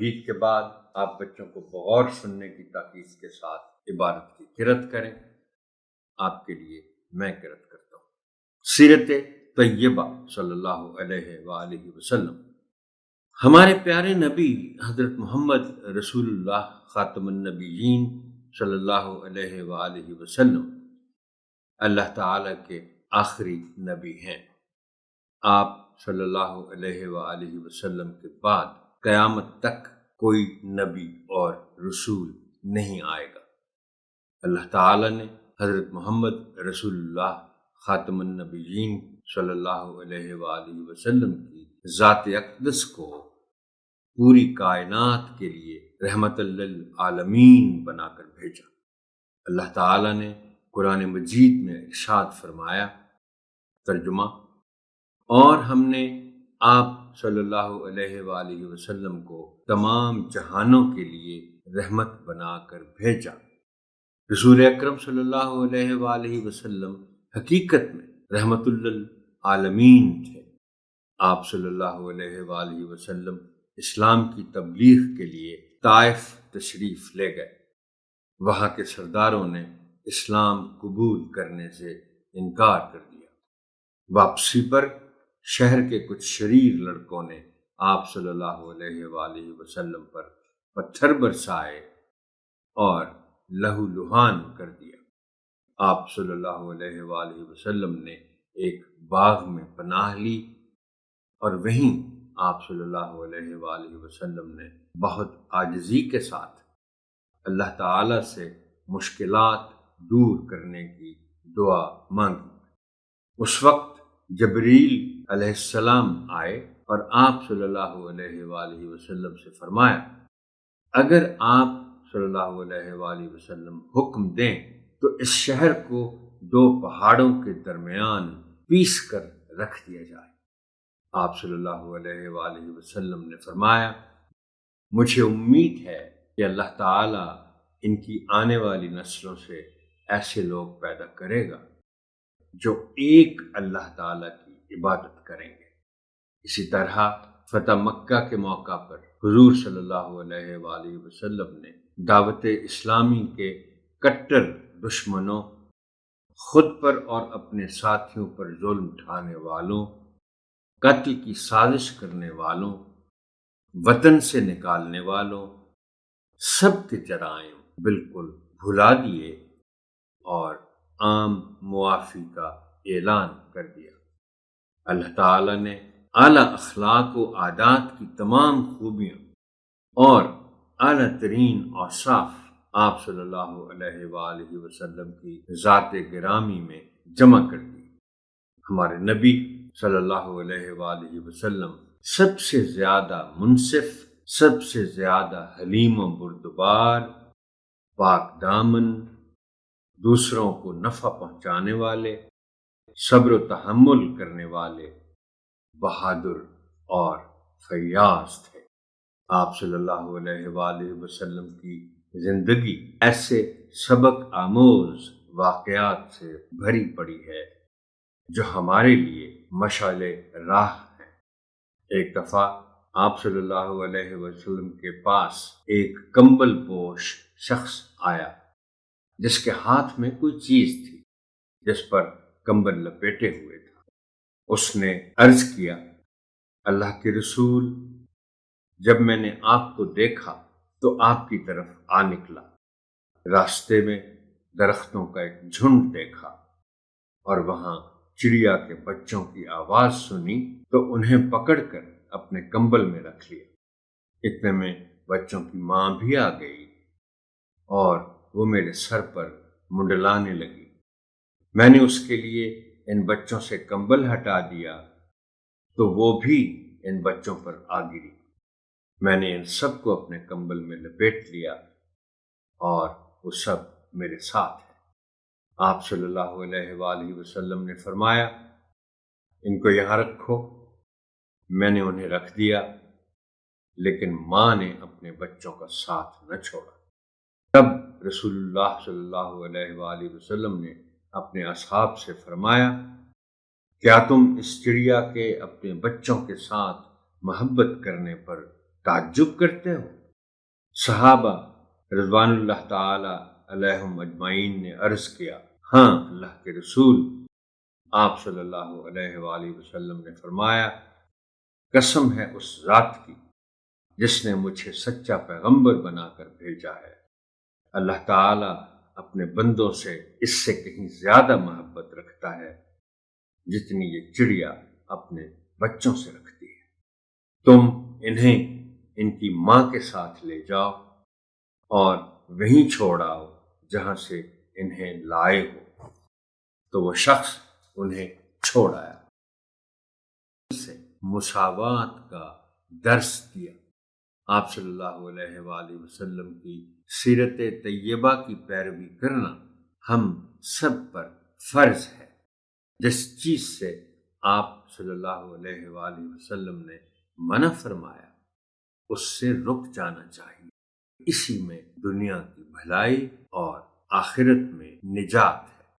تمہید کے بعد آپ بچوں کو بغور سننے کی تاکید کے ساتھ عبارت کی قرأت کریں۔ آپ کے لیے میں قرأت کرتا ہوں۔ سیرت طیبہ صلی اللہ علیہ وآلہ وسلم۔ ہمارے پیارے نبی حضرت محمد رسول اللہ خاتم النبیین صلی اللہ علیہ وآلہ وسلم اللہ تعالیٰ کے آخری نبی ہیں۔ آپ صلی اللہ علیہ وآلہ وسلم کے بعد قیامت تک کوئی نبی اور رسول نہیں آئے گا۔ اللہ تعالیٰ نے حضرت محمد رسول اللہ خاتم النبیین صلی اللہ علیہ وآلہ وسلم کی ذات اقدس کو پوری کائنات کے لیے رحمت للعالمین بنا کر بھیجا۔ اللہ تعالیٰ نے قرآن مجید میں ارشاد فرمایا، ترجمہ، اور ہم نے آپ صلی اللہ علیہ وآلہ وسلم کو تمام جہانوں کے لیے رحمت بنا کر بھیجا۔ رسول اکرم صلی اللہ علیہ وآلہ وسلم حقیقت میں رحمت للعالمین تھے۔ آپ صلی اللہ علیہ وآلہ وسلم اسلام کی تبلیغ کے لیے طائف تشریف لے گئے۔ وہاں کے سرداروں نے اسلام قبول کرنے سے انکار کر دیا۔ واپسی پر شہر کے کچھ شریر لڑکوں نے آپ صلی اللہ علیہ وآلہ وسلم پر پتھر برسائے اور لہو لہان کر دیا۔ آپ صلی اللہ علیہ وآلہ وسلم نے ایک باغ میں پناہ لی اور وہیں آپ صلی اللہ علیہ وآلہ وسلم نے بہت عاجزی کے ساتھ اللہ تعالیٰ سے مشکلات دور کرنے کی دعا مانگی۔ اس وقت جبریل علیہ السلام آئے اور آپ صلی اللہ علیہ وآلہ وسلم سے فرمایا، اگر آپ صلی اللہ علیہ وآلہ وسلم حکم دیں تو اس شہر کو دو پہاڑوں کے درمیان پیس کر رکھ دیا جائے۔ آپ صلی اللہ علیہ وآلہ وسلم نے فرمایا، مجھے امید ہے کہ اللہ تعالیٰ ان کی آنے والی نسلوں سے ایسے لوگ پیدا کرے گا جو ایک اللہ تعالیٰ کی عبادت کریں گے۔ اسی طرح فتح مکہ کے موقع پر حضور صلی اللہ علیہ وآلہ وسلم نے دعوت اسلامی کے کٹر دشمنوں، خود پر اور اپنے ساتھیوں پر ظلم ڈھانے والوں، قتل کی سازش کرنے والوں، وطن سے نکالنے والوں، سب کے جرائم بالکل بھلا دیے اور عام معافی کا اعلان کر دیا۔ اللہ تعالیٰ نے اعلیٰ اخلاق و عادات کی تمام خوبیاں اور اعلیٰ ترین اوصاف آپ صلی اللہ علیہ وآلہ وسلم کی ذات گرامی میں جمع کر دی۔ ہمارے نبی صلی اللہ علیہ وآلہ وسلم سب سے زیادہ منصف، سب سے زیادہ حلیم و بردبار، پاک دامن، دوسروں کو نفع پہنچانے والے، صبر و تحمل کرنے والے، بہادر اور فیاض تھے۔ آپ صلی اللہ علیہ وآلہ وسلم کی زندگی ایسے سبق آموز واقعات سے بھری پڑی ہے جو ہمارے لیے مشعل راہ ہیں۔ ایک دفعہ آپ صلی اللہ علیہ وسلم کے پاس ایک کمبل پوش شخص آیا جس کے ہاتھ میں کوئی چیز تھی جس پر کمبل لپیٹے ہوئے تھا۔ اس نے عرض کیا، اللہ کے رسول، جب میں نے آپ کو دیکھا تو آپ کی طرف آ نکلا۔ راستے میں درختوں کا ایک جھنڈ دیکھا اور وہاں چڑیا کے بچوں کی آواز سنی تو انہیں پکڑ کر اپنے کمبل میں رکھ لیا۔ اتنے میں بچوں کی ماں بھی آ گئی اور وہ میرے سر پر منڈلانے لگی۔ میں نے اس کے لیے ان بچوں سے کمبل ہٹا دیا تو وہ بھی ان بچوں پر آ گری۔ میں نے ان سب کو اپنے کمبل میں لپیٹ لیا اور وہ سب میرے ساتھ ہیں۔ آپ صلی اللہ علیہ وآلہ وسلم نے فرمایا، ان کو یہاں رکھو۔ میں نے انہیں رکھ دیا، لیکن ماں نے اپنے بچوں کا ساتھ نہ چھوڑا۔ تب رسول اللہ صلی اللہ علیہ وآلہ وسلم نے اپنے اصحاب سے فرمایا، کیا تم اس چڑیا کے اپنے بچوں کے ساتھ محبت کرنے پر تعجب کرتے ہو؟ صحابہ رضوان اللہ تعالی علیہم اجمعین نے عرض کیا، ہاں اللہ کے رسول۔ آپ صلی اللہ علیہ وآلہ وسلم نے فرمایا، قسم ہے اس ذات کی جس نے مجھے سچا پیغمبر بنا کر بھیجا ہے، اللہ تعالی اپنے بندوں سے اس سے کہیں زیادہ محبت رکھتا ہے جتنی یہ چڑیا اپنے بچوں سے رکھتی ہے۔ تم انہیں ان کی ماں کے ساتھ لے جاؤ اور وہیں چھوڑ آؤ جہاں سے انہیں لائے ہو۔ تو وہ شخص انہیں چھوڑ آیا، سے مساوات کا درس دیا۔ آپ صلی اللہ علیہ وآلہ وسلم کی سیرت طیبہ کی پیروی کرنا ہم سب پر فرض ہے۔ جس چیز سے آپ صلی اللہ علیہ وآلہ وسلم نے منع فرمایا اس سے رک جانا چاہیے، اسی میں دنیا کی بھلائی اور آخرت میں نجات ہے۔